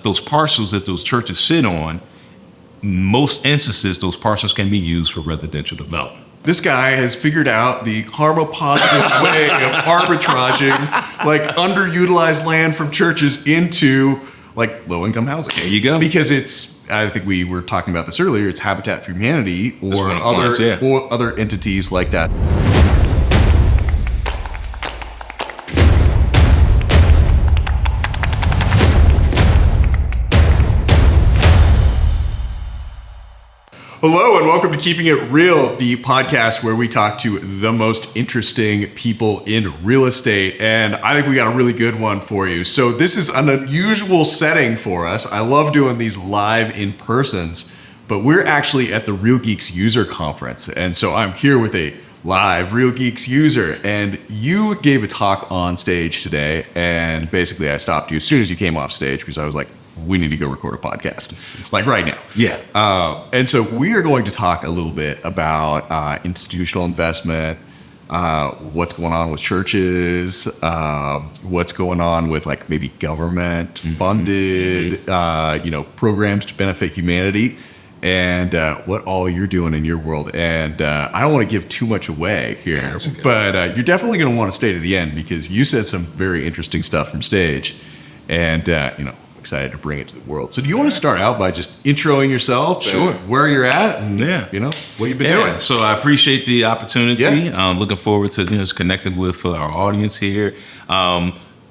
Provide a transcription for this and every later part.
those parcels that those churches sit on, most instances, those parcels can be used for residential development. This guy has figured out the karma positive way of arbitraging like underutilized land from churches into like low-income housing. There you go. Because it's, I think we were talking about this earlier, it's Habitat for Humanity or other entities like that. Hello and welcome to Keeping It Real, the podcast where we talk to the most interesting people in real estate. And I think we got a really good one for you. So this is an unusual setting for us. I love doing these live in-persons, but we're actually at the Real Geeks User Conference. And so I'm here with a live Real Geeks user. And you gave a talk on stage today. And basically I stopped you as soon as you came off stage because I was like, we need to go record a podcast, like right now. Yeah. And so we are going to talk a little bit about institutional investment, what's going on with churches, what's going on with like maybe government funded, programs to benefit humanity, and what all you're doing in your world. And I don't want to give too much away here, but you're definitely going to want to stay to the end because you said some very interesting stuff from stage, and excited to bring it to the world. So do you want to start out by just introing yourself? Sure. Where you're at and what you've been doing? So I appreciate the opportunity. Yeah. Looking forward to just connecting with our audience here.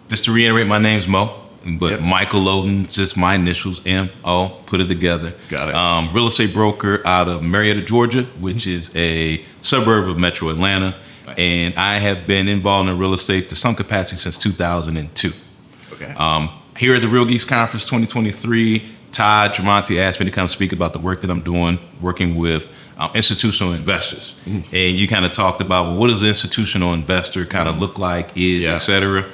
Just to reiterate, my name's Mo, but Michael Oden, just my initials, M-O, put it together. Got it. Real estate broker out of Marietta, Georgia, which is a suburb of Metro Atlanta. Nice. And I have been involved in real estate to some capacity since 2002. Okay. Here at the Real Geeks Conference 2023, Todd Tremonti asked me to come speak about the work that I'm doing, working with institutional investors. And you kind of talked about, well, what does an institutional investor kind of look like, et cetera.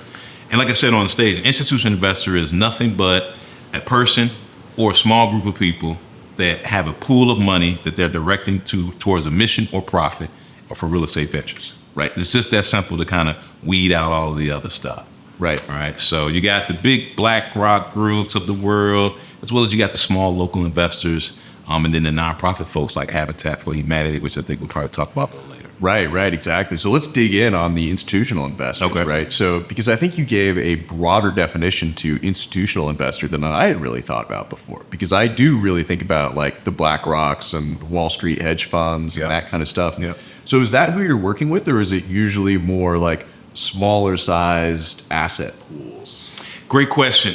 And like I said on stage, an institutional investor is nothing but a person or a small group of people that have a pool of money that they're directing towards a mission or profit or for real estate ventures. Right? It's just that simple to kind of weed out all of the other stuff. Right. All right. So you got the big BlackRock groups of the world, as well as you got the small local investors, and then the nonprofit folks like Habitat for Humanity, which I think we'll probably talk about a little later. Right, exactly. So let's dig in on the institutional investors, right? So because I think you gave a broader definition to institutional investor than I had really thought about before, because I do really think about like the BlackRocks and Wall Street hedge funds and that kind of stuff. Yeah. So is that who you're working with, or is it usually more like smaller sized asset pools? Great question.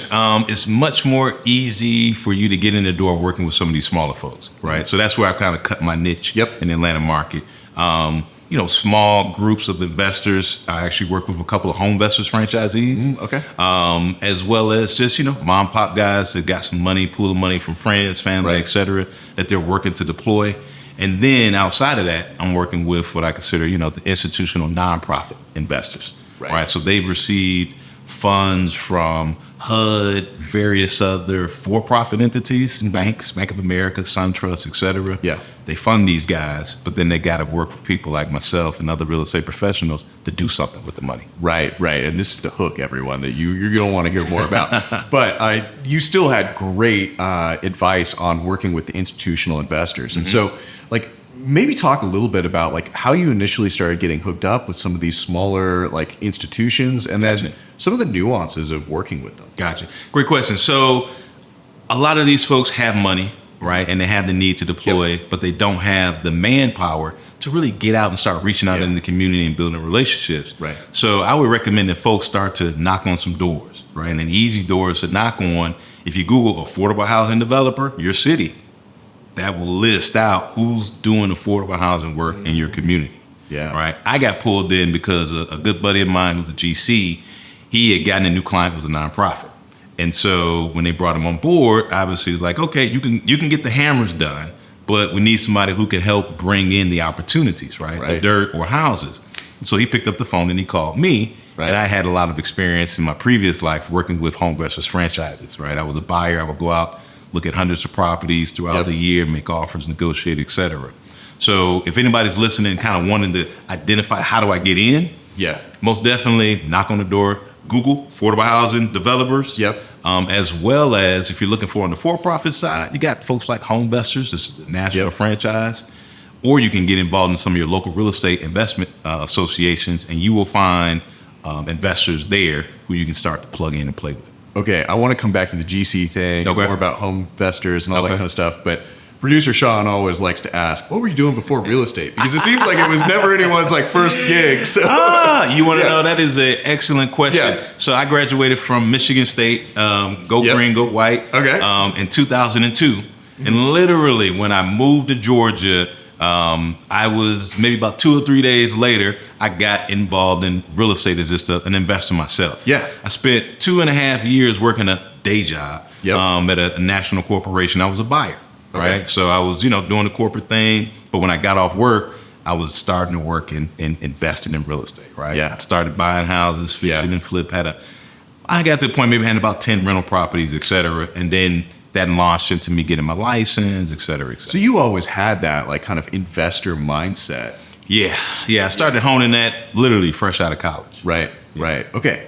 It's much more easy for you to get in the door working with some of these smaller folks, right? So that's where I kind of cut my niche in the Atlanta market. Small groups of investors. I actually work with a couple of home investors franchisees. As well as just, mom and pop guys that got some money, pool of money from friends, family, et cetera, that they're working to deploy. And then outside of that, I'm working with what I consider, the institutional nonprofit investors. Right. So they've received funds from HUD, various other for-profit entities, banks, Bank of America, SunTrust, et cetera. Yeah. They fund these guys, but then they got to work with people like myself and other real estate professionals to do something with the money. Right. And this is the hook, everyone, that you're going to want to hear more about. But you still had great advice on working with the institutional investors. And so, maybe talk a little bit about how you initially started getting hooked up with some of these smaller institutions and then some of the nuances of working with them. Gotcha. Great question. So a lot of these folks have money, right? And they have the need to deploy, but they don't have the manpower to really get out and start reaching out in the community and building relationships. Right. So I would recommend that folks start to knock on some doors, right? And easy doors to knock on. If you Google affordable housing developer, your city, that will list out who's doing affordable housing work in your community. Yeah. Right. I got pulled in because a good buddy of mine who's a GC, he had gotten a new client who was a nonprofit. And so when they brought him on board, obviously it was like, okay, you can get the hammers done, but we need somebody who can help bring in the opportunities, right? The dirt or houses. And so he picked up the phone and he called me. Right. And I had a lot of experience in my previous life working with home investors franchises, right? I was a buyer. I would go out, look at hundreds of properties throughout the year, make offers, negotiate, et cetera. So if anybody's listening, kind of wanting to identify how do I get in, most definitely knock on the door, Google affordable housing developers. as well as if you're looking for on the for-profit side, you got folks like Home Investors. This is a national franchise. Or you can get involved in some of your local real estate investment associations, and you will find investors there who you can start to plug in and play with. Okay, I want to come back to the GC thing, more about home investors and all that kind of stuff. But producer Sean always likes to ask, what were you doing before real estate? Because it seems like it was never anyone's like first gig. So. You want to know? That is an excellent question. Yeah. So I graduated from Michigan State, go green, go white, in 2002. And literally when I moved to Georgia, I was maybe about 2 or 3 days later, I got involved in real estate as just an investor myself. Yeah. I spent 2.5 years working a day job at a national corporation. I was a buyer, right? So I was, doing the corporate thing. But when I got off work, I was starting to work in investing in real estate, right? Yeah. I started buying houses, fixing and flip. I got to the point maybe I had about 10 rental properties, et cetera. And then that launched into me getting my license, et cetera, et cetera. So you always had that like kind of investor mindset. Yeah. I started honing that literally fresh out of college. Right. Okay.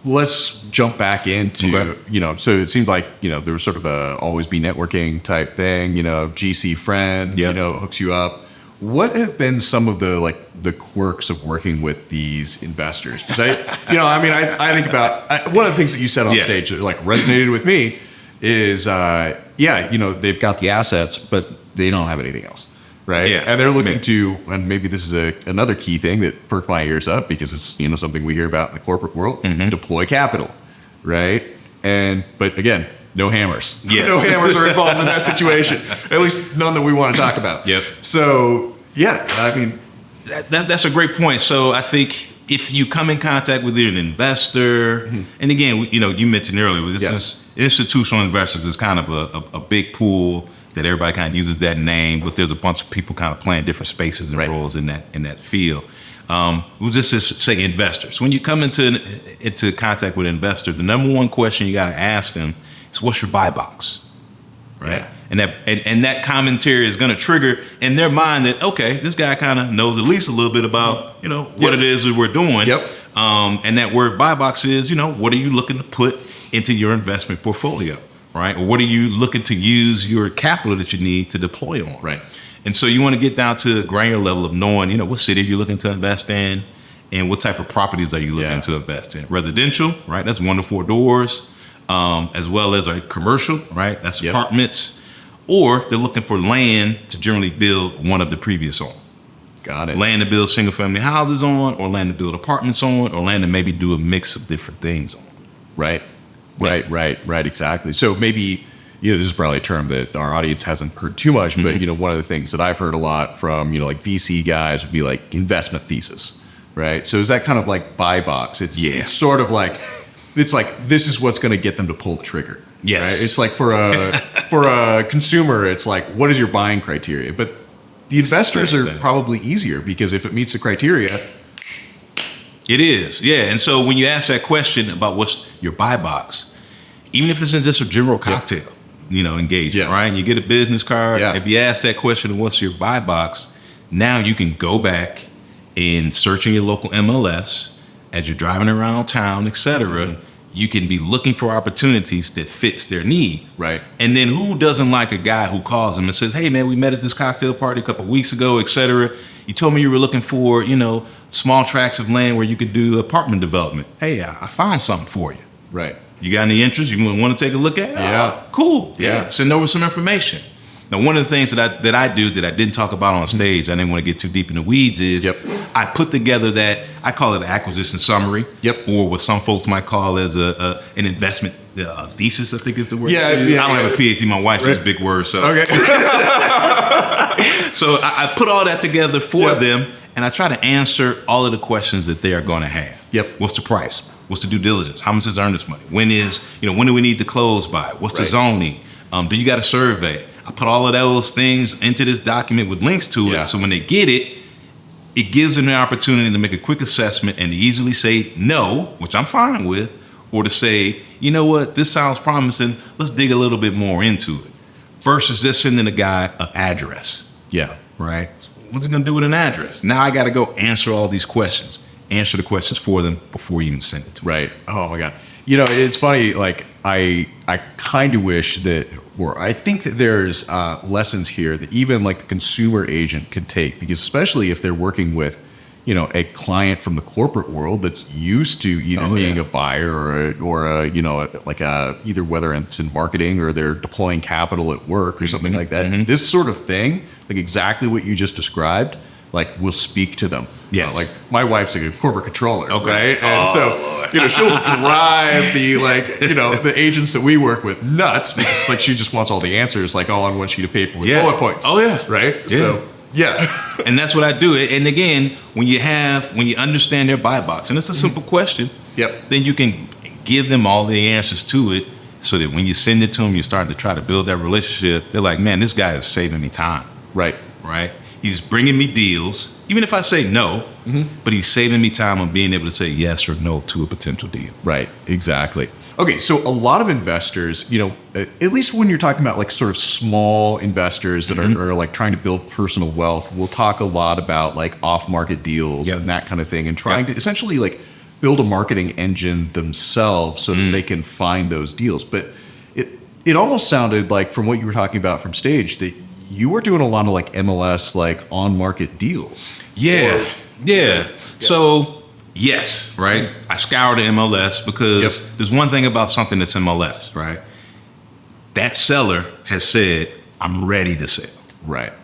Let's jump back into, so it seemed like, there was sort of a always be networking type thing, GC friend, hooks you up. What have been some of the quirks of working with these investors? Because I think about one of the things that you said on stage that resonated with me is, they've got the assets, but they don't have anything else, right? Yeah. And they're looking to, and maybe this is another key thing that perked my ears up because it's, something we hear about in the corporate world, deploy capital, right? But again, no hammers. Yes. No hammers are involved in that situation, at least none that we want to talk about. Yep. So, that's a great point. So I think if you come in contact with an investor, and again, you mentioned earlier, this is institutional investors is kind of a big pool that everybody kind of uses that name, but there's a bunch of people kind of playing different spaces and roles in that field. We'll just say investors. When you come into contact with an investor, the number one question you got to ask them is, what's your buy box, right? Yeah. And that commentary is going to trigger in their mind that, okay, this guy kind of knows at least a little bit about, what it is that we're doing. Yep. And that word buy box is, what are you looking to put into your investment portfolio, right? Or what are you looking to use your capital that you need to deploy on? Right. And so you want to get down to a granular level of knowing, what city are you looking to invest in and what type of properties are you looking to invest in. Residential, right? That's 1 to 4 doors, as well as commercial, right? That's apartments. Or they're looking for land to generally build one of the previous on. Got it. Land to build single family houses on, or land to build apartments on, or land to maybe do a mix of different things on. Right. Right, exactly. So maybe, this is probably a term that our audience hasn't heard too much, but, one of the things that I've heard a lot from, like VC guys would be like investment thesis, right? So is that kind of like buy box? It's sort of like, this is what's going to get them to pull the trigger. Yes. Right? It's like for a consumer, it's like, what is your buying criteria? But the investors are probably easier because if it meets the criteria, it is, yeah. And so when you ask that question about what's your buy box, even if it's in just a general cocktail, engagement, right? And you get a business card. If you ask that question, what's your buy box? Now you can go back and search in your local MLS as you're driving around town, et cetera. You can be looking for opportunities that fits their need. Right. And then who doesn't like a guy who calls them and says, hey, man, we met at this cocktail party a couple of weeks ago, et cetera. You told me you were looking for, small tracts of land where you could do apartment development. Hey, I found something for you. Right. You got any interest? You want to take a look at it? Yeah. Cool. Yeah. Send over some information. Now, one of the things that I do that I didn't talk about on stage, I didn't want to get too deep in the weeds, is I put together I call it an acquisition summary, or what some folks might call as an investment thesis, I think is the word. I don't have a PhD. My wife uses big words. So. Okay. So I put all that together for them, and I try to answer all of the questions that they are going to have. What's the price? What's the due diligence? How much is earnest money? When do we need to close by? What's the zoning? Do you got a survey? I put all of those things into this document with links to it. So when they get it, it gives them the opportunity to make a quick assessment and to easily say no, which I'm fine with, or to say, you know what, this sounds promising. Let's dig a little bit more into it. Versus just sending a guy an address. Yeah. Right? What's he going to do with an address? Now I got to go answer all these questions. Answer the questions for them before you even send it to them. Right. Oh, my God. It's funny. Like I kind of wish that, or I think that there's lessons here that even like the consumer agent could take, because especially if they're working with, a client from the corporate world that's used to either being a buyer or a either whether it's in marketing or they're deploying capital at work or something like that. This sort of thing, like exactly what you just described, like will speak to them. Yes. Like my wife's a corporate controller, Okay. right? And she'll drive the agents that we work with nuts, because it's like she just wants all the answers like all on one sheet of paper with bullet points. Oh yeah. Right? Yeah. So yeah. And that's what I do. And again, when you understand their buy box, and it's a simple question, then you can give them all the answers to it, so that when you send it to them, you're starting to try to build that relationship. They're like, man, this guy is saving me time. Right. He's bringing me deals, even if I say no, but he's saving me time on being able to say yes or no to a potential deal. Right, exactly. Okay, so a lot of investors, at least when you're talking about like sort of small investors that are like trying to build personal wealth, we'll talk a lot about like off-market deals and that kind of thing, and trying to essentially like build a marketing engine themselves so that they can find those deals. But it almost sounded like, from what you were talking about from stage, that you were doing a lot of like MLS, like on-market deals. Yeah. So yes, right? I scour the MLS because there's one thing about something that's MLS, right? That seller has said, I'm ready to sell. Right.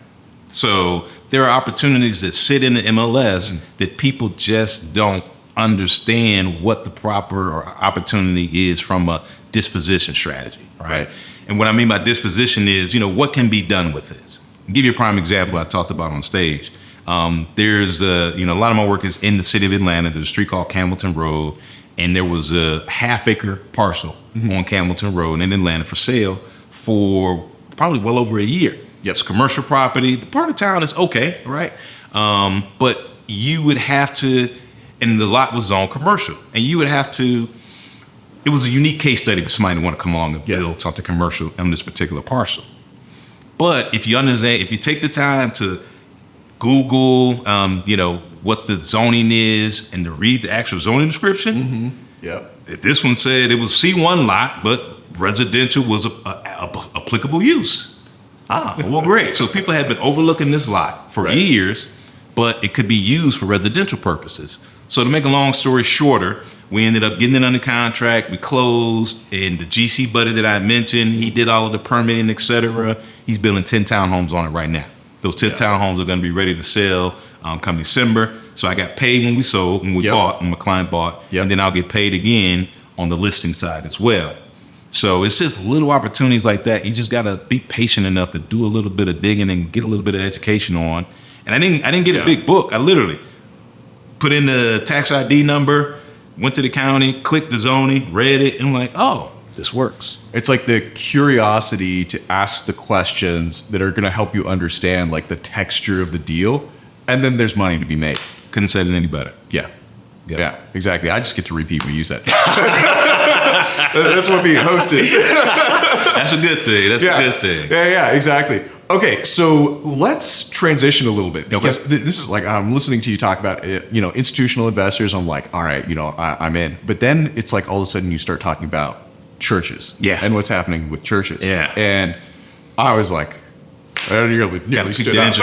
So there are opportunities that sit in the MLS that people just don't understand what the proper opportunity is from a disposition strategy, right? And what I mean by disposition is, what can be done with this? I'll give you a prime example I talked about on stage. There's a lot of my work is in the city of Atlanta. There's a street called Campbellton Road, and there was a half-acre parcel on Campbellton Road in Atlanta for sale for probably well over a year. It's commercial property. The part of town is okay, right? But you would have to, and the lot was zoned commercial, and you would have to. It was a unique case study for somebody to want to come along and build something commercial on this particular parcel. But if you understand, if you take the time to Google, what the zoning is, and to read the actual zoning description, this one said it was C1 lot, but residential was a applicable use. Well, great. So people had been overlooking this lot for years, but it could be used for residential purposes. So to make a long story shorter, we ended up getting it under contract. We closed, and the GC buddy that I mentioned, he did all of the permitting, et cetera. He's building 10 townhomes on it right now. Those 10 townhomes are going to be ready to sell come December. So I got paid when we sold, when we bought, when my client bought, and then I'll get paid again on the listing side as well. So it's just little opportunities like that. You just got to be patient enough to do a little bit of digging and get a little bit of education on. And I didn't get a big book. I literally put in the tax ID number, went to the county, clicked the zoning, read it, and I'm like, oh, this works. It's like the curiosity to ask the questions that are going to help you understand like the texture of the deal, and then there's money to be made. Couldn't say it any better. Yeah, exactly. I just get to repeat what you said. That's what being a host is. That's a good thing. That's a good thing. Yeah, exactly. Okay, so let's transition a little bit, because this is like, I'm listening to you talk about, institutional investors. I'm like, all right, I'm in. But then it's like all of a sudden you start talking about churches and what's happening with churches. Yeah. And I was like, I nearly stood up.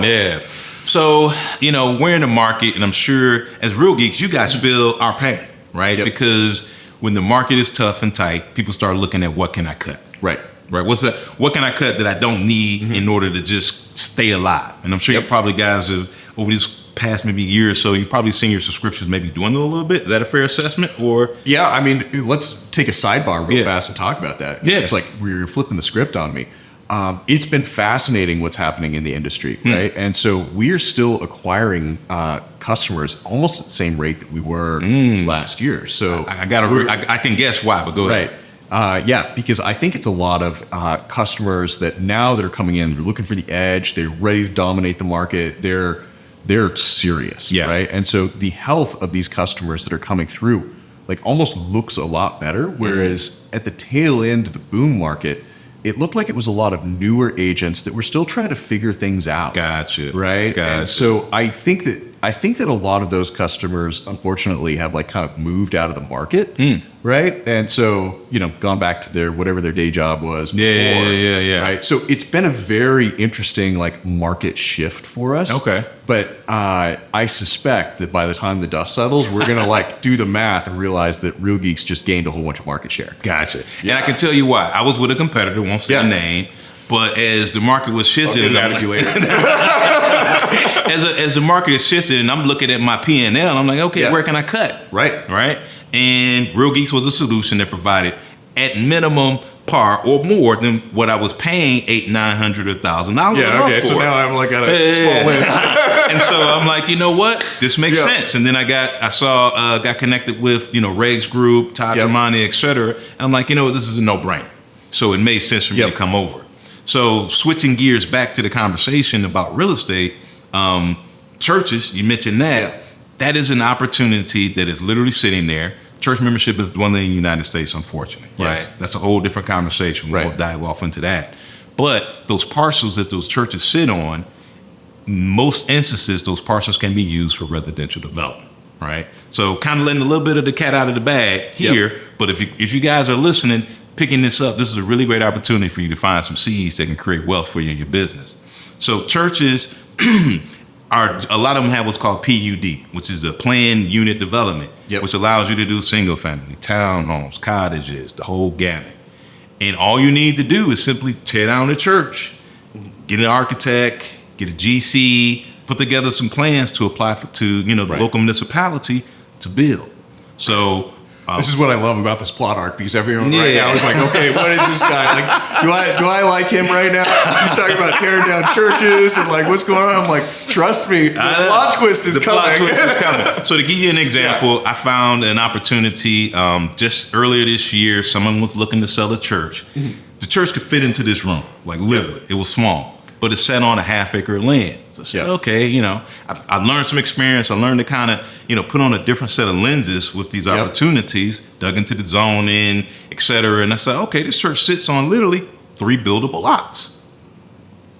Yeah. So, we're in the market, and I'm sure as real geeks, you guys feel our pain, right? Because when the market is tough and tight, people start looking at what can I cut? Right. What can I cut that I don't need in order to just stay alive? And I'm sure you probably guys have, over this past maybe year or so, you've probably seen your subscriptions maybe dwindle a little bit. Is that a fair assessment? Or I mean, let's take a sidebar real fast and talk about that. It's like you're flipping the script on me. It's been fascinating what's happening in the industry, right? And so we're still acquiring customers almost at the same rate that we were last year. So I can guess why, but go ahead. Because I think it's a lot of customers that are coming in, they're looking for the edge, they're ready to dominate the market, they're serious, right? And so the health of these customers that are coming through like almost looks a lot better, whereas at the tail end of the boom market, it looked like it was a lot of newer agents that were still trying to figure things out. Gotcha. Right? Gotcha. And so I think that I think that a lot of those customers, unfortunately, have like kind of moved out of the market, right? And so, gone back to their whatever their day job was before, Yeah. right? So it's been a very interesting like market shift for us. Okay. But I suspect that by the time the dust settles, we're gonna like do the math and realize that Real Geeks just gained a whole bunch of market share. Gotcha. And I can tell you why. I was with a competitor, won't say the name, but as the market was shifting, As the market is shifting, and I'm looking at my P&L, I'm like, okay, where can I cut? Right. And Real Geeks was a solution that provided at minimum par or more than what I was paying $800, $900, or $1,000. Yeah, okay. So now I'm like at a small list. And so I'm like, you know what? This makes sense. And then I got connected with, Reg's group, Todd Germani, et cetera. And I'm like, this is a no-brainer. So it made sense for me to come over. So switching gears back to the conversation about real estate, churches, you mentioned that. Yeah. That is an opportunity that is literally sitting there. Church membership is dwindling in the United States, unfortunately. Yes. Right? That's a whole different conversation. We won't dive off into that. But those parcels that those churches sit on, most instances, those parcels can be used for residential development. Right? So kind of letting a little bit of the cat out of the bag here. Yep. But if you guys are listening, picking this up, this is a really great opportunity for you to find some seeds that can create wealth for you in your business. So churches a lot of them have what's called PUD, which is a planned unit development, which allows you to do single family, townhomes, cottages, the whole gamut. And all you need to do is simply tear down the church, get an architect, get a GC, put together some plans to apply to the local municipality to build. So this is what I love about this plot arc, because everyone right now is like, okay, what is this guy? Like, do I like him right now? He's talking about tearing down churches and like what's going on. I'm like, trust me, the plot twist is coming. So to give you an example, I found an opportunity just earlier this year. Someone was looking to sell a church. Mm-hmm. The church could fit into this room, like literally. It was small, but it sat on a half-acre land. So I said, okay, I learned some experience. I learned to kind of, put on a different set of lenses with these opportunities, dug into the zoning, et cetera. And I said, okay, this church sits on literally 3 buildable lots.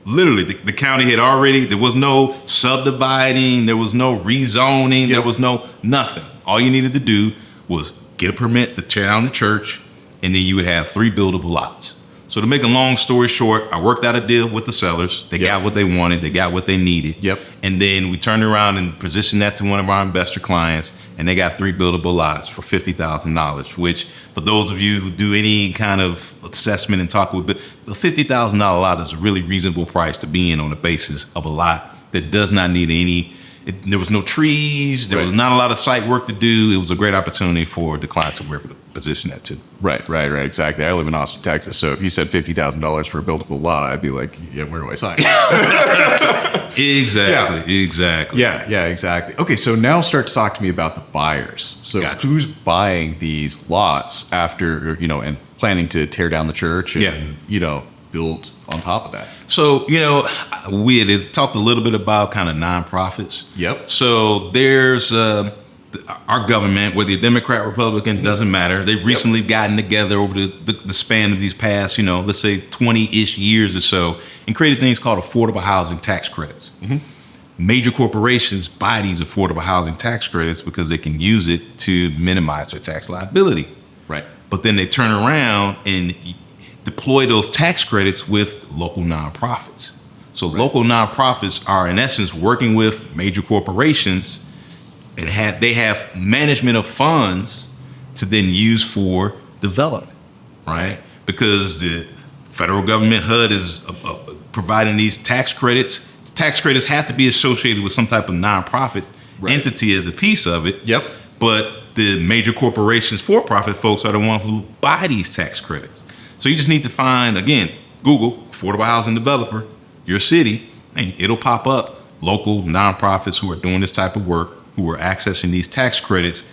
Literally, the county had already, there was no subdividing, there was no rezoning, there was no nothing. All you needed to do was get a permit to tear down the church, and then you would have 3 buildable lots. So to make a long story short, I worked out a deal with the sellers. They got what they wanted. They got what they needed. And then we turned around and positioned that to one of our investor clients, and they got 3 buildable lots for $50,000, which for those of you who do any kind of assessment and talk with, the $50,000 lot is a really reasonable price to be in on the basis of a lot that does not need there was no trees. There was not a lot of site work to do. It was a great opportunity for the clients to work with. Position that too. Right, exactly. I live in Austin, Texas, so if you said $50,000 for a buildable lot, I'd be like, where do I sign? Exactly. Yeah, exactly. Okay, so now start to talk to me about the buyers. So who's buying these lots after, and planning to tear down the church and, build on top of that? So, we had talked a little bit about kind of nonprofits. Yep. So there's our government, whether you're Democrat, Republican, doesn't matter. They've recently gotten together over the span of these past, let's say 20-ish years or so, and created things called affordable housing tax credits. Mm-hmm. Major corporations buy these affordable housing tax credits because they can use it to minimize their tax liability. Right. But then they turn around and deploy those tax credits with local nonprofits. So local nonprofits are, in essence, working with major corporations, and they have management of funds to then use for development, right? Because the federal government, HUD, is providing these tax credits. The tax credits have to be associated with some type of nonprofit entity as a piece of it. Yep. But the major corporations, for-profit folks, are the ones who buy these tax credits. So you just need to find, again, Google affordable housing developer, your city, and it'll pop up local nonprofits who are doing this type of work, who are accessing these tax credits,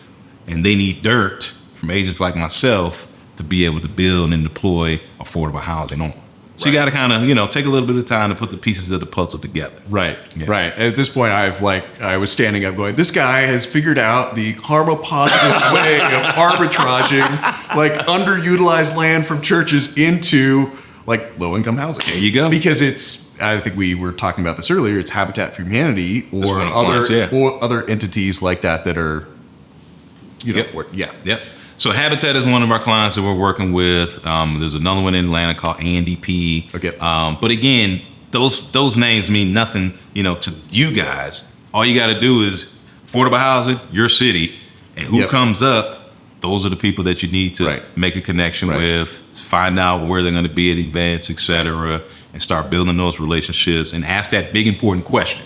and they need dirt from agents like myself to be able to build and deploy affordable housing on. So you got to kind of, take a little bit of time to put the pieces of the puzzle together. Right. At this point, I was standing up going, this guy has figured out the karma positive way of arbitraging underutilized land from churches into low income housing. There you go. Because it's I think we were talking about this earlier. It's Habitat for Humanity or one of the clients, yeah. or other entities like that are, Yep. So Habitat is one of our clients that we're working with. There's another one in Atlanta called ANDP. Okay. But again, those names mean nothing, to you guys. All you got to do is affordable housing, your city, and who comes up. Those are the people that you need to make a connection with, find out where they're going to be at events, et cetera, and start building those relationships and ask that big important question: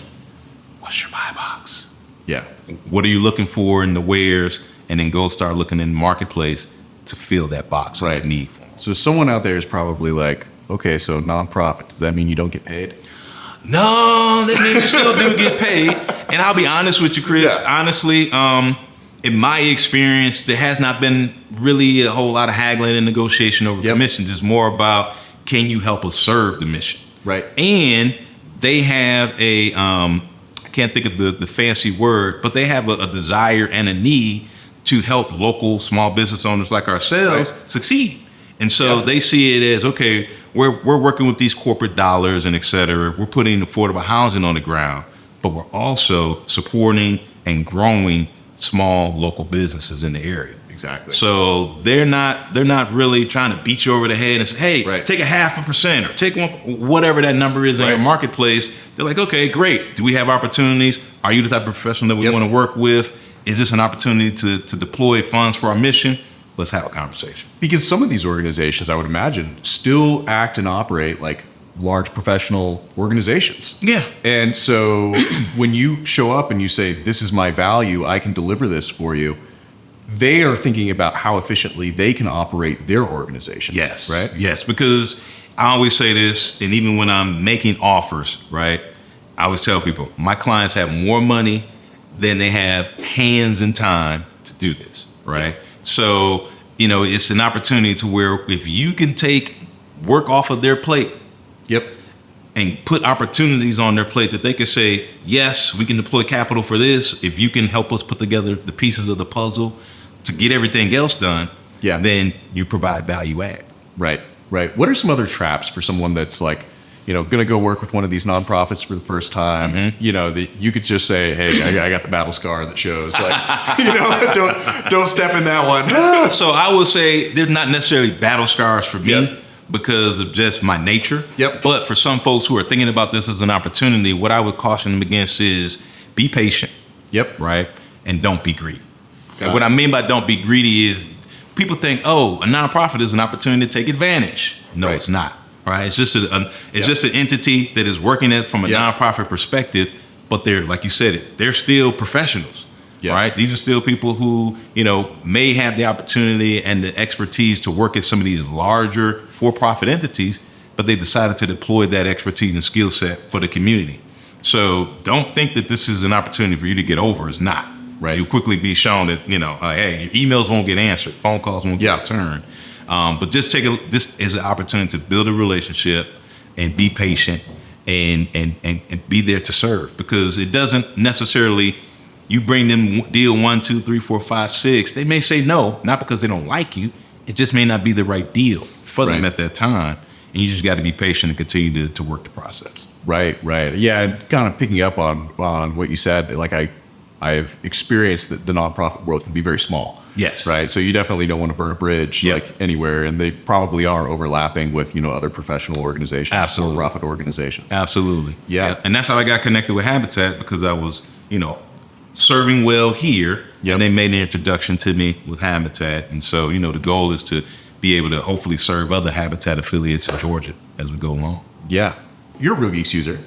what's your buy box? Yeah. What are you looking for in the wares? And then go start looking in the marketplace to fill that box that need for them. So someone out there is probably like, okay, so nonprofit, does that mean you don't get paid? No, that means you still do get paid. And I'll be honest with you, Chris. Yeah. Honestly, in my experience, there has not been really a whole lot of haggling and negotiation over commissions. It's more about, can you help us serve the mission? Right. And they have a, I can't think of the fancy word, but they have a desire and a need to help local small business owners like ourselves succeed. And so they see it as, okay, we're working with these corporate dollars and et cetera. We're putting affordable housing on the ground, but we're also supporting and growing small local businesses in the area. Exactly. So they're not really trying to beat you over the head and say, hey, take a 0.5% or take whatever that number is in your marketplace. They're like, okay, great. Do we have opportunities? Are you the type of professional that we want to work with? Is this an opportunity to deploy funds for our mission? Let's have a conversation. Because some of these organizations, I would imagine, still act and operate like large professional organizations. Yeah. And so when you show up and you say, this is my value, I can deliver this for you, they are thinking about how efficiently they can operate their organization. Yes. Right? Yes, because I always say this, and even when I'm making offers, right, I always tell people, my clients have more money than they have hands and time to do this, right? Yeah. So, it's an opportunity to where if you can take work off of their plate and put opportunities on their plate that they can say, yes, we can deploy capital for this. If you can help us put together the pieces of the puzzle to get everything else done, then you provide value add. Right. What are some other traps for someone that's like, going to go work with one of these nonprofits for the first time? That you could just say, hey, I got the battle scar that shows, like, don't step in that one. So I would say there's not necessarily battle scars for me because of just my nature. But for some folks who are thinking about this as an opportunity, what I would caution them against is be patient. Right. And don't be greedy. And what I mean by don't be greedy is people think, a nonprofit is an opportunity to take advantage. No, it's not. Right? It's just just an entity that is working it from a nonprofit perspective, but they're, like you said, they're still professionals. Right? These are still people who, may have the opportunity and the expertise to work at some of these larger for-profit entities, but they decided to deploy that expertise and skill set for the community. So don't think that this is an opportunity for you to get over. It's not. Right? You'll quickly be shown that, hey, your emails won't get answered, phone calls won't get returned. But just this is an opportunity to build a relationship and be patient and be there to serve, because it doesn't necessarily, you bring them deal 1, 2, 3, 4, 5, 6. They may say no, not because they don't like you. It just may not be the right deal for them at that time. And you just got to be patient and continue to work the process. Right. Yeah. And kind of picking up on what you said, like I've experienced that the nonprofit world can be very small. Yes. Right. So you definitely don't want to burn a bridge like anywhere, and they probably are overlapping with other professional organizations, for-profit organizations. Absolutely. Yeah. And that's how I got connected with Habitat, because I was serving well here, and they made an introduction to me with Habitat, and so the goal is to be able to hopefully serve other Habitat affiliates in Georgia as we go along. Yeah. You're a Real Geeks user.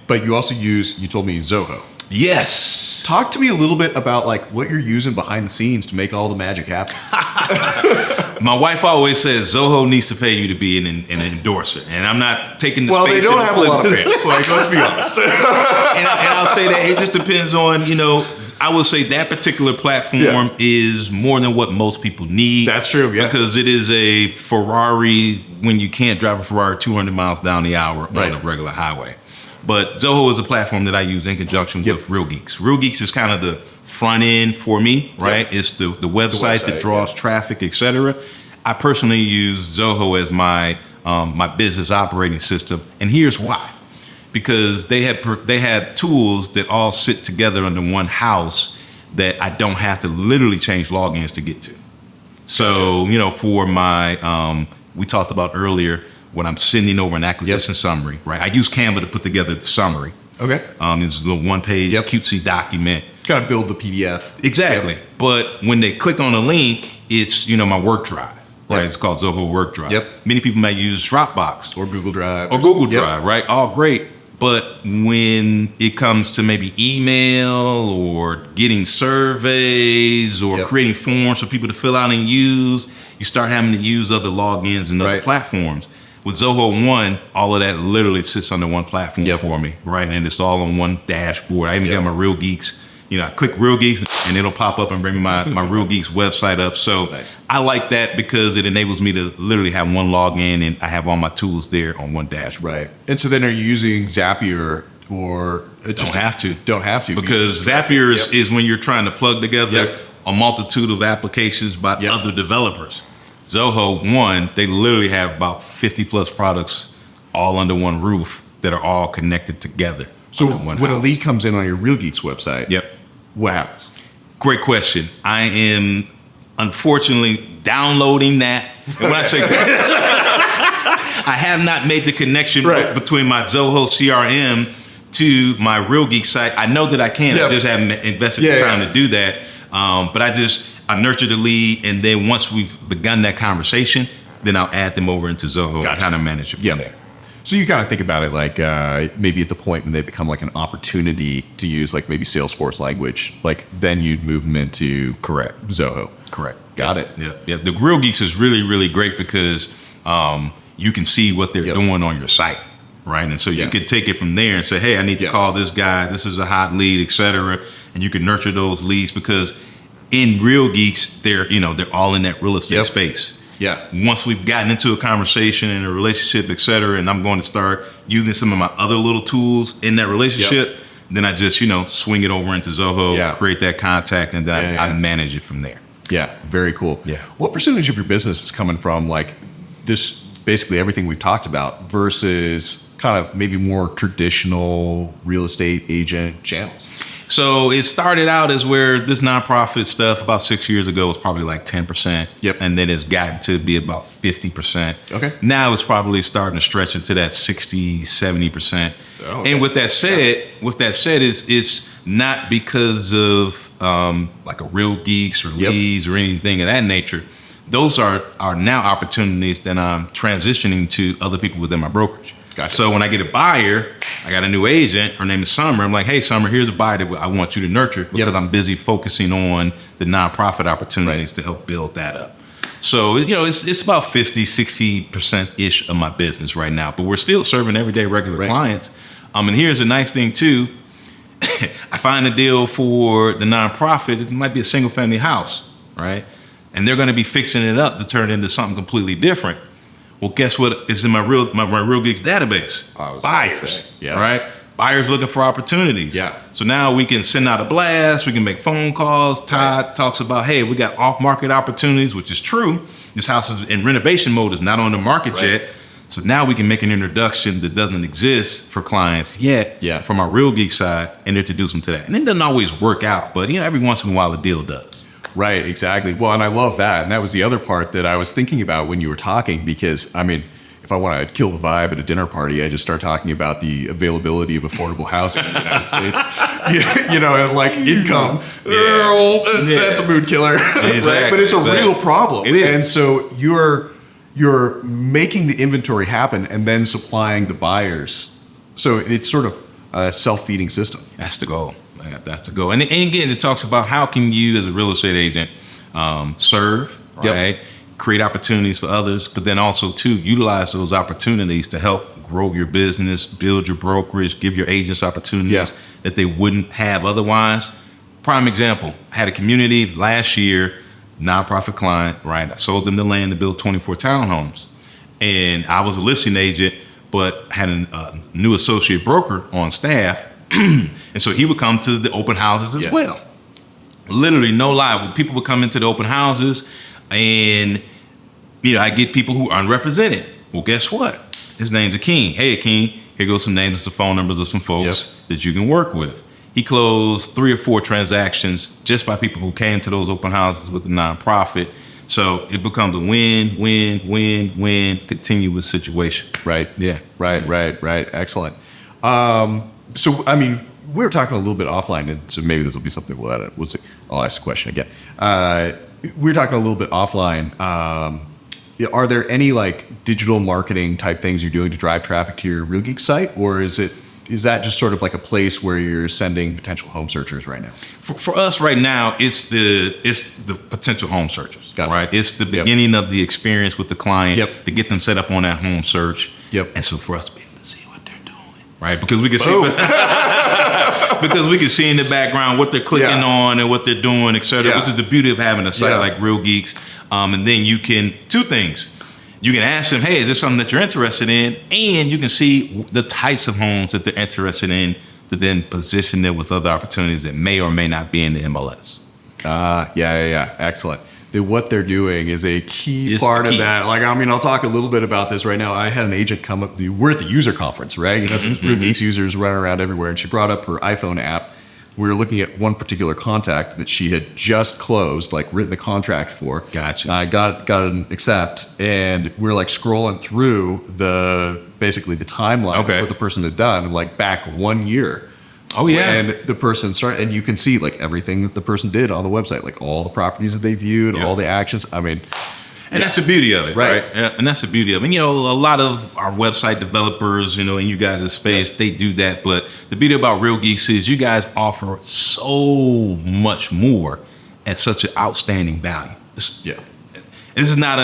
But you also you told me Zoho. Yes. Talk to me a little bit about like what you're using behind the scenes to make all the magic happen. My wife always says Zoho needs to pay you to be an endorser, and I'm not taking the space. Well, they don't have a lot of fans, like, let's be honest. and I'll say that it just depends on, I would say that particular platform is more than what most people need. That's true, because it is a Ferrari when you can't drive a Ferrari 200 miles down the hour on a regular highway. But Zoho is a platform that I use in conjunction with Real Geeks. Real Geeks is kind of the front end for me, right? It's the website that draws traffic, et cetera. I personally use Zoho as my my business operating system, and here's why. because they had tools that all sit together under one house that I don't have to literally change logins to get to. So, you know, for my, we talked about earlier when I'm sending over an acquisition summary, right? I use Canva to put together the summary. Okay. It's the one-page cutesy document. Kind of build the PDF. Exactly. Yep. But when they click on a link, it's, you know, my work drive. Right, it's called Zoho Work Drive. Yep. Many people may use Dropbox Or Google Drive. Right? All great. But when it comes to maybe email or getting surveys or creating forms for people to fill out and use, you start having to use other logins and other platforms. With Zoho One, all of that literally sits under one platform for me, right? And it's all on one dashboard. I even got my Real Geeks. You know, I click Real Geeks and it'll pop up and bring me my Real Geeks website up. So I like that because it enables me to literally have one login and I have all my tools there on one dashboard. Right. And so then are you using Zapier or don't have to? Don't have to. Because Zapier is when you're trying to plug together a multitude of applications by other developers. Zoho One, they literally have about 50 plus products all under one roof that are all connected together. So when a lead comes in on your Real Geeks website, what happens? Great question. I am unfortunately downloading that. And when I say I have not made the connection between my Zoho CRM to my Real Geek site. I know that I can. I just haven't invested the time to do that. But I nurture the lead, and then once we've begun that conversation, then I'll add them over into Zoho and kind of manage it from there. So you kind of think about it like maybe at the point when they become like an opportunity to use like maybe Salesforce language, like then you'd move them into Zoho. Correct. Got it. Yeah. The Real Geeks is really, really great because you can see what they're doing on your site, right? And so you can take it from there and say, hey, I need to call this guy. This is a hot lead, et cetera. And you can nurture those leads because in Real Geeks, they're all in that real estate space. Yeah. Once we've gotten into a conversation and a relationship, et cetera, and I'm going to start using some of my other little tools in that relationship, then I just, swing it over into Zoho, create that contact, and then I manage it from there. Yeah. Very cool. Yeah. What percentage of your business is coming from like this, basically everything we've talked about versus kind of maybe more traditional real estate agent channels? So it started out as where this nonprofit stuff about 6 years ago was probably like 10%. And then it's gotten to be about 50%. Okay. Now it's probably starting to stretch into that 60, 70%. And with that said, it's not because of like a Real Geeks or leads or anything of that nature. Those are now opportunities that I'm transitioning to other people within my brokerage. Gotcha. So when I get a buyer, I got a new agent, her name is Summer. I'm like, hey, Summer, here's a buyer that I want you to nurture because I'm busy focusing on the nonprofit opportunities to help build that up. So, it's about 50, 60%-ish of my business right now, but we're still serving everyday regular clients. And here's a nice thing too. I find a deal for the nonprofit. It might be a single family house, right? And they're going to be fixing it up to turn it into something completely different. Well, guess what is in my Real Geeks database? Buyers, right? Buyers looking for opportunities. Yeah. So now we can send out a blast. We can make phone calls. Todd talks about, hey, we got off-market opportunities, which is true. This house is in renovation mode. It's not on the market yet. So now we can make an introduction that doesn't exist for clients yet from our Real Geek side and introduce them to that. And it doesn't always work out, but every once in a while a deal does. Right, exactly. Well, and I love that. And that was the other part that I was thinking about when you were talking, because, I mean, if I want to kill the vibe at a dinner party, I just start talking about the availability of affordable housing in the United States, and like income. That's a mood killer, right? But it's a real problem. It is. And so you're making the inventory happen and then supplying the buyers. So it's sort of a self-feeding system. That's the goal. That's the goal. And again, it talks about how can you as a real estate agent serve, right? Create opportunities for others, but then also too utilize those opportunities to help grow your business, build your brokerage, give your agents opportunities that they wouldn't have otherwise. Prime example, I had a community last year, nonprofit client, right? I sold them the land to build 24 townhomes. And I was a listing agent, but had a new associate broker on staff. And so he would come to the open houses as well. Literally, no lie. People would come into the open houses and, I get people who are unrepresented. Well, guess what? His name's Akeem. Hey, Akeem, Here goes some names and some phone numbers of some folks that you can work with. He closed 3 or 4 transactions just by people who came to those open houses with the nonprofit. So it becomes a win, win, win, win, continuous situation. Right. Yeah. Right. Excellent. So, I mean, we were talking a little bit offline, and so maybe this will be something we'll see. I'll ask the question again. We were talking a little bit offline. Are there any like digital marketing type things you're doing to drive traffic to your Real Geek site, or is that just sort of like a place where you're sending potential home searchers right now? For us right now, it's the potential home searchers, Gotcha. right? It's the beginning of the experience with the client to get them set up on that home search. And so for us to be able to see what they're doing, right? Because we can see in the background what they're clicking on and what they're doing, et cetera, which is the beauty of having a site like Real Geeks. And then you can, 2 things. You can ask them, hey, is this something that you're interested in? And you can see the types of homes that they're interested in to then position them with other opportunities that may or may not be in the MLS. Yeah. Excellent. What they're doing is a key part of that. Like, I mean, I'll talk a little bit about this right now. I had an agent come up. We're at the user conference, right? You know, some Real Geeks users running around everywhere. And she brought up her iPhone app. We were looking at one particular contact that she had just closed, like written the contract for. Gotcha. I got an accept, and we're like scrolling through basically the timeline of what the person had done, and like back 1 year. Oh yeah. And the person started, and you can see like everything that the person did on the website, like all the properties that they viewed, all the actions. I mean. And that's the beauty of it, right? And that's the beauty of it. And, you know, a lot of our website developers, you know, in you guys' space, they do that. But the beauty about Real Geeks is you guys offer so much more at such an outstanding value. This is not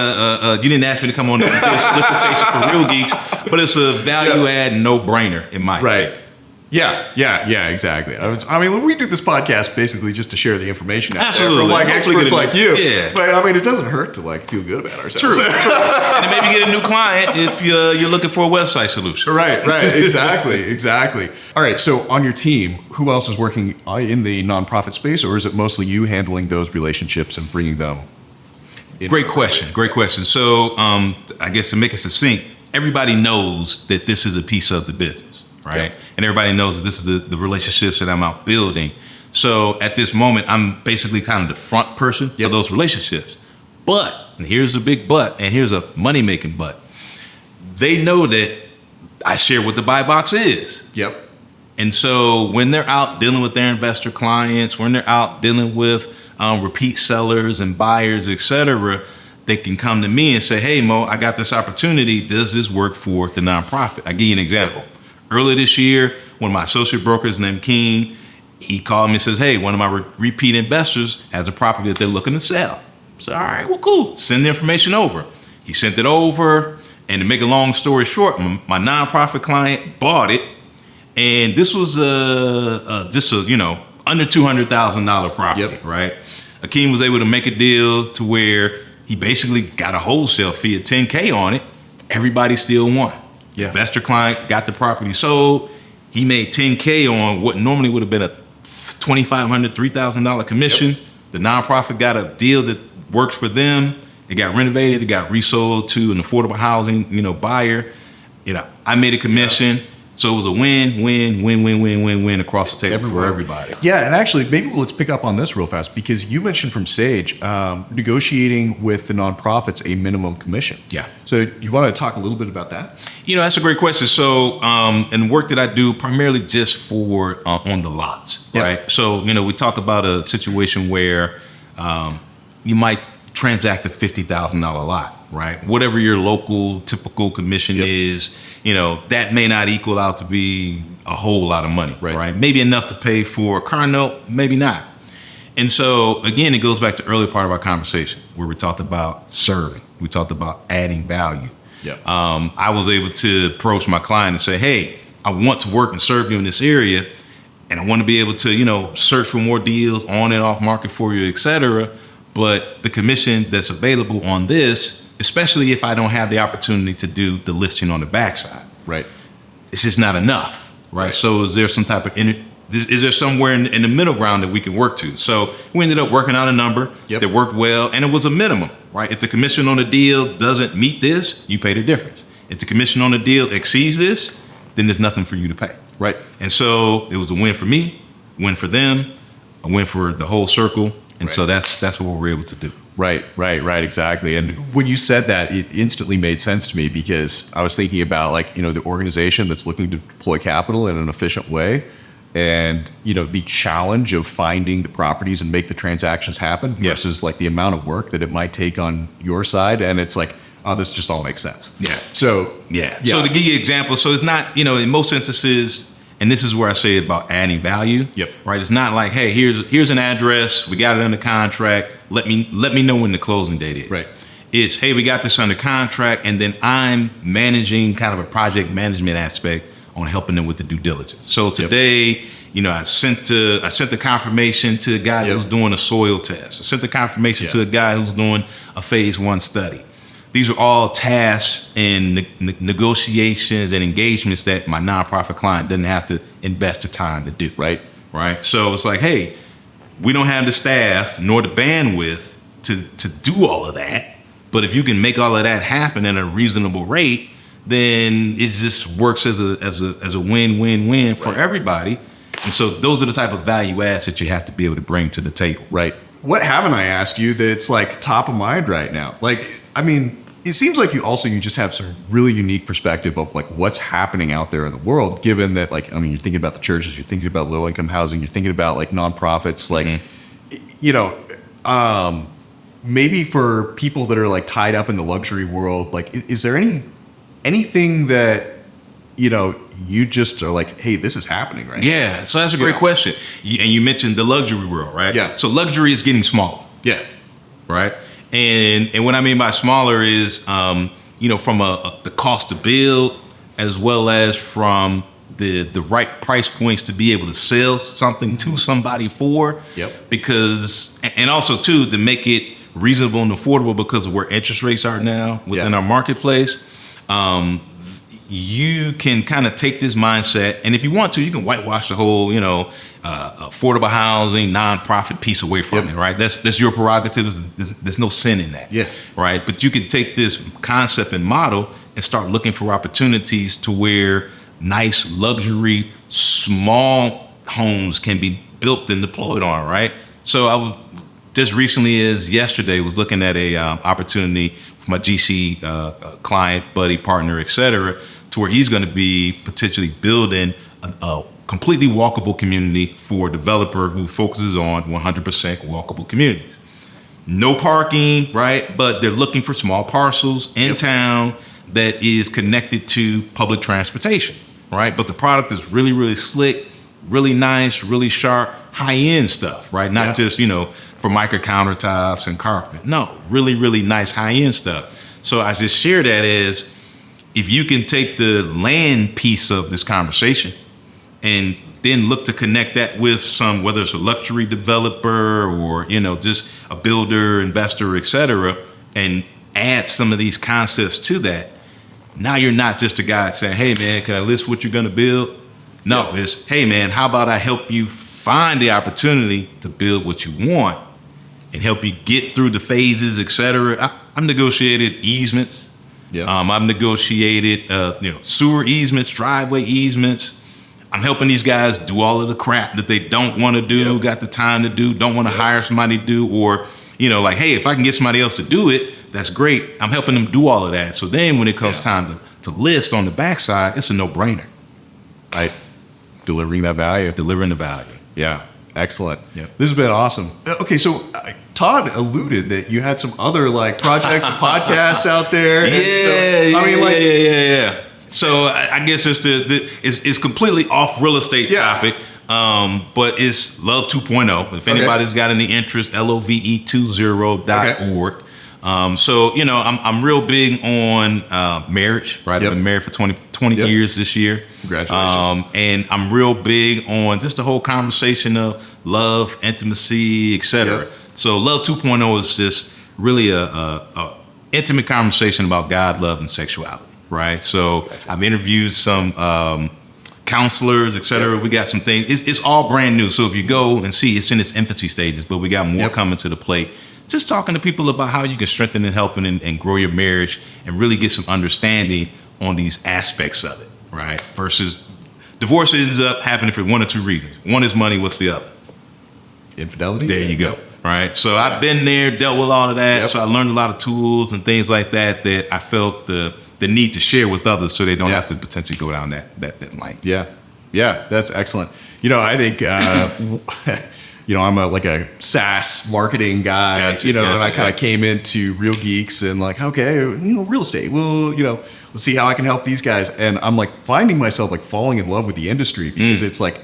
you didn't ask me to come on the solicitation for Real Geeks, but it's a value add no-brainer in my opinion. Yeah, exactly. I mean, we do this podcast basically just to share the information out there from like Hopefully experts like you. Yeah. But I mean, it doesn't hurt to like feel good about ourselves. True. And maybe get a new client if you're looking for a website solution. Right. Exactly. All right. So on your team, who else is working in the nonprofit space, or is it mostly you handling those relationships and bringing them in? Great question. So I guess to make it succinct, everybody knows that this is a piece of the business. Right. And everybody knows that this is the relationships that I'm out building. So at this moment, I'm basically kind of the front person for those relationships. But, and here's the big but, and here's a money-making but, they know that I share what the buy box is. And so when they're out dealing with their investor clients, when they're out dealing with repeat sellers and buyers, et cetera, they can come to me and say, hey, Mo, I got this opportunity. Does this work for the nonprofit? I'll give you an example. Earlier this year, one of my associate brokers named King, he called me and says, hey, one of my repeat investors has a property that they're looking to sell. So, all right, well, cool. Send the information over. He sent it over, and to make a long story short, my nonprofit client bought it, and this was just a under $200,000 property, right? Akeem was able to make a deal to where he basically got a wholesale fee of $10K on it. Everybody still won. Investor client got the property sold. He made $10K on what normally would have been a $2,500, $3,000 commission. The nonprofit got a deal that works for them. It got renovated. It got resold to an affordable housing, buyer. I made a commission. So it was a win across the table for everybody. Yeah, and actually, maybe let's pick up on this real fast, because you mentioned from stage negotiating with the nonprofits a minimum commission. Yeah. So you want to talk a little bit about that? That's a great question. So, and work that I do primarily just for on the lots, right? So, we talk about a situation where you might transact a $50,000 lot, right? Whatever your local typical commission is, that may not equal out to be a whole lot of money, right? Maybe enough to pay for a car note, maybe not. And so, again, it goes back to the earlier part of our conversation where we talked about serving. We talked about adding value. I was able to approach my client and say, hey, I want to work and serve you in this area, and I want to be able to, search for more deals on and off market for you, et cetera. But the commission that's available on this, especially if I don't have the opportunity to do the listing on the backside, it's just not enough, right? So is there some type of is there somewhere in the middle ground that we can work to? So we ended up working out a number that worked well, and it was a minimum, right? If the commission on the deal doesn't meet this, you pay the difference. If the commission on the deal exceeds this, then there's nothing for you to pay. Right. And so it was a win for me, win for them, a win for the whole circle. And so that's what we're able to do. Right, exactly. And when you said that, it instantly made sense to me because I was thinking about like, the organization that's looking to deploy capital in an efficient way and, the challenge of finding the properties and make the transactions happen versus like the amount of work that it might take on your side. And it's like, oh, this just all makes sense. Yeah. So, So to give you an example, so it's not, in most instances, and this is where I say about adding value. Yep. Right. It's not like, hey, here's an address. We got it under contract. Let me know when the closing date is. Right. It's, hey, we got this under contract, and then I'm managing kind of a project management aspect on helping them with the due diligence. So today, I sent the confirmation to a guy who was doing a soil test. I sent the confirmation to a guy who's doing a phase 1 study. These are all tasks and negotiations and engagements that my nonprofit client doesn't have to invest the time to do. Right. So it's like, hey, we don't have the staff nor the bandwidth to do all of that. But if you can make all of that happen at a reasonable rate, then it just works as a win-win-win for everybody. And so those are the type of value adds that you have to be able to bring to the table. Right. What haven't I asked you that's like top of mind right now? Like, I mean, it seems like you just have some really unique perspective of like what's happening out there in the world, given that like, you're thinking about the churches, you're thinking about low income housing, you're thinking about like nonprofits, like, maybe for people that are like tied up in the luxury world, like, is there anything that, you just are like, hey, this is happening right now? Yeah. So that's a great question. And you mentioned the luxury world, right? Yeah. So luxury is getting smaller. Yeah. Right. And what I mean by smaller is, from the cost to build, as well as from the right price points to be able to sell something to somebody for. Yep. Because, and also too, to make it reasonable and affordable because of where interest rates are now within our marketplace. You can kind of take this mindset, and if you want to, you can whitewash the whole, affordable housing, nonprofit piece away from it, right? That's your prerogative. There's no sin in that, right? But you can take this concept and model and start looking for opportunities to where nice luxury small homes can be built and deployed on, right? So I was just recently, as yesterday, was looking at a opportunity for my GC client, buddy, partner, et cetera, to where he's going to be potentially building a completely walkable community for a developer who focuses on 100% walkable communities. No parking, right? But they're looking for small parcels in town that is connected to public transportation, right? But the product is really, really slick, really nice, really sharp, high-end stuff, right? Not just, for micro countertops and carpet. No, really, really nice high-end stuff. So I just share that as, if you can take the land piece of this conversation and then look to connect that with some, whether it's a luxury developer or, just a builder, investor, et cetera, and add some of these concepts to that, now you're not just a guy saying, hey, man, can I list what you're going to build? No, it's, hey, man, how about I help you find the opportunity to build what you want and help you get through the phases, et cetera. I've negotiated easements. I've negotiated, sewer easements, driveway easements. I'm helping these guys do all of the crap that they don't want to do, got the time to do, don't want to hire somebody to do, or, like, hey, if I can get somebody else to do it, that's great. I'm helping them do all of that. So then when it comes time to list on the backside, it's a no-brainer. Right. Delivering that value. Delivering the value. Yeah. Excellent. Yep. This has been awesome. Okay, so Todd alluded that you had some other like projects and podcasts out there. Yeah. So I guess it's completely off real estate topic, but it's Love 2.0. If anybody's got any interest, love20.org. So I'm real big on marriage. Right, I've been married for 20 years this year. Congratulations. And I'm real big on just the whole conversation of love, intimacy, etc. So Love 2.0 is just really a intimate conversation about God, love, and sexuality. Right. So I've interviewed some counselors, etc. We got some things. It's all brand new. So if you go and see, it's in its infancy stages, but we got more coming to the plate. Just talking to people about how you can strengthen and help and grow your marriage and really get some understanding on these aspects of it. right? Versus divorce ends up happening for one or two reasons. One is money. What's the other? Infidelity. There you go. Right. So I've been there, dealt with all of that. Yep. So I learned a lot of tools and things like that I felt the need to share with others so they don't have to potentially go down that line. Yeah. Yeah. That's excellent. I think, I'm a SaaS marketing guy, and I kind of came into Real Geeks and like, okay, real estate. Well, let's see how I can help these guys. And I'm like finding myself like falling in love with the industry because it's like,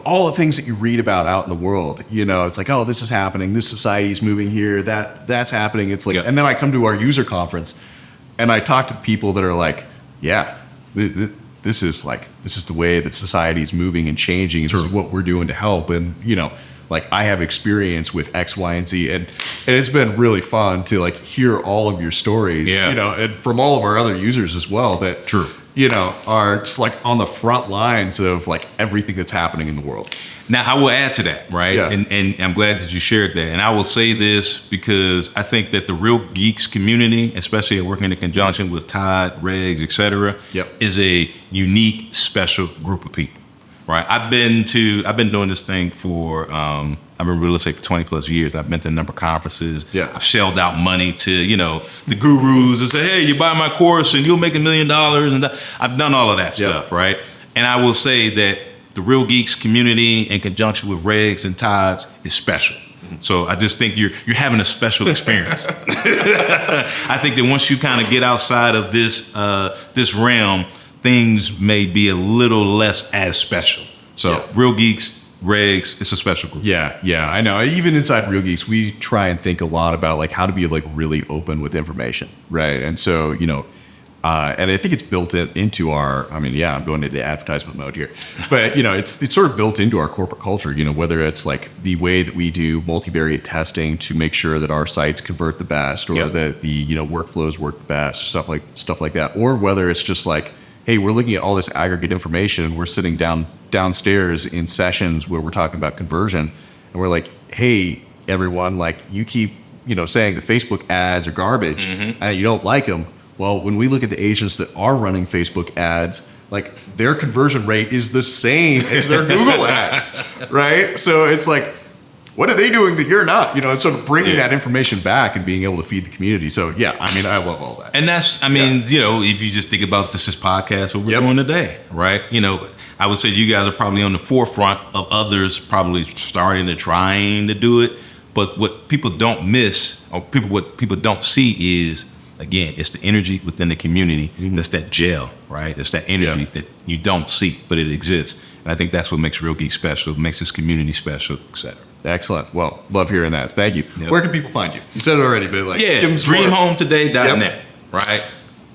all the things that you read about out in the world, it's like, oh, this is happening. This society is moving here. That's happening. It's like, and then I come to our user conference and I talk to people that are like, yeah, this is the way that society is moving and changing. This is what we're doing to help. And, like I have experience with X, Y, and Z. And it's been really fun to like hear all of your stories, and from all of our other users as well that, are just like on the front lines of like everything that's happening in the world. Now, I will add to that, right? Yeah. And I'm glad that you shared that. And I will say this because I think that the Real Geeks community, especially working in conjunction with Todd, Regs, et cetera, is a unique, special group of people, right? I've been doing this thing for, I've been in real estate for 20 plus years. I've been to a number of conferences. Yeah. I've shelled out money to, the gurus and say, hey, you buy my course and you'll make $1 million. And I've done all of that stuff, right? And I will say that the Real Geeks community in conjunction with Regs and Todd's is special. So I just think you're having a special experience. I think that once you kind of get outside of this realm, things may be a little less as special. So Real Geeks, Regs, it's a special group. Yeah, I know. Even inside Real Geeks, we try and think a lot about like how to be like really open with information, right? And so, and I think it's built into our, I'm going into advertisement mode here, but it's sort of built into our corporate culture, whether it's like the way that we do multivariate testing to make sure that our sites convert the best or that the, workflows work the best, stuff like that. Or whether it's just like, hey, we're looking at all this aggregate information and we're sitting downstairs in sessions where we're talking about conversion and we're like, hey, everyone, like you keep, saying the Facebook ads are garbage and you don't like them. Well, when we look at the agents that are running Facebook ads, like their conversion rate is the same as their Google ads, right? So it's like, what are they doing that you're not? It's sort of bringing that information back and being able to feed the community. So I love all that. And that's, if you just think about this podcast, what we're doing today, right? I would say you guys are probably on the forefront of others probably trying to do it. But what people don't miss, or what people don't see is, again, it's the energy within the community. That's that gel, right? It's that energy that you don't see, but it exists. And I think that's what makes Real Geek special, makes this community special, et cetera. Excellent. Well, love hearing that. Thank you. Where can people find you? You said it already, but like, give them some dreamhometoday.net, right?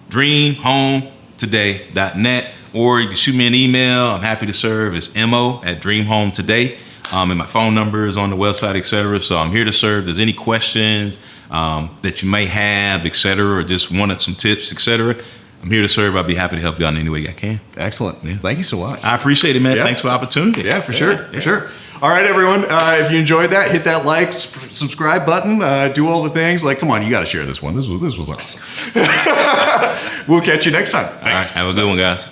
Dreamhometoday.net. Or you can shoot me an email. I'm happy to serve. It's mo@dreamhometoday. And my phone number is on the website, et cetera. So I'm here to serve. If there's any questions that you may have, et cetera, or just wanted some tips, et cetera, I'm here to serve. I'll be happy to help you out in any way I can. Excellent. Yeah. Thank you so much. I appreciate it, man. Thanks for the opportunity. Yeah, for sure. For sure. All right, everyone. If you enjoyed that, hit that like, subscribe button, do all the things. Like, come on, you got to share this one. This was awesome. We'll catch you next time. Thanks. All right, have a good one, guys.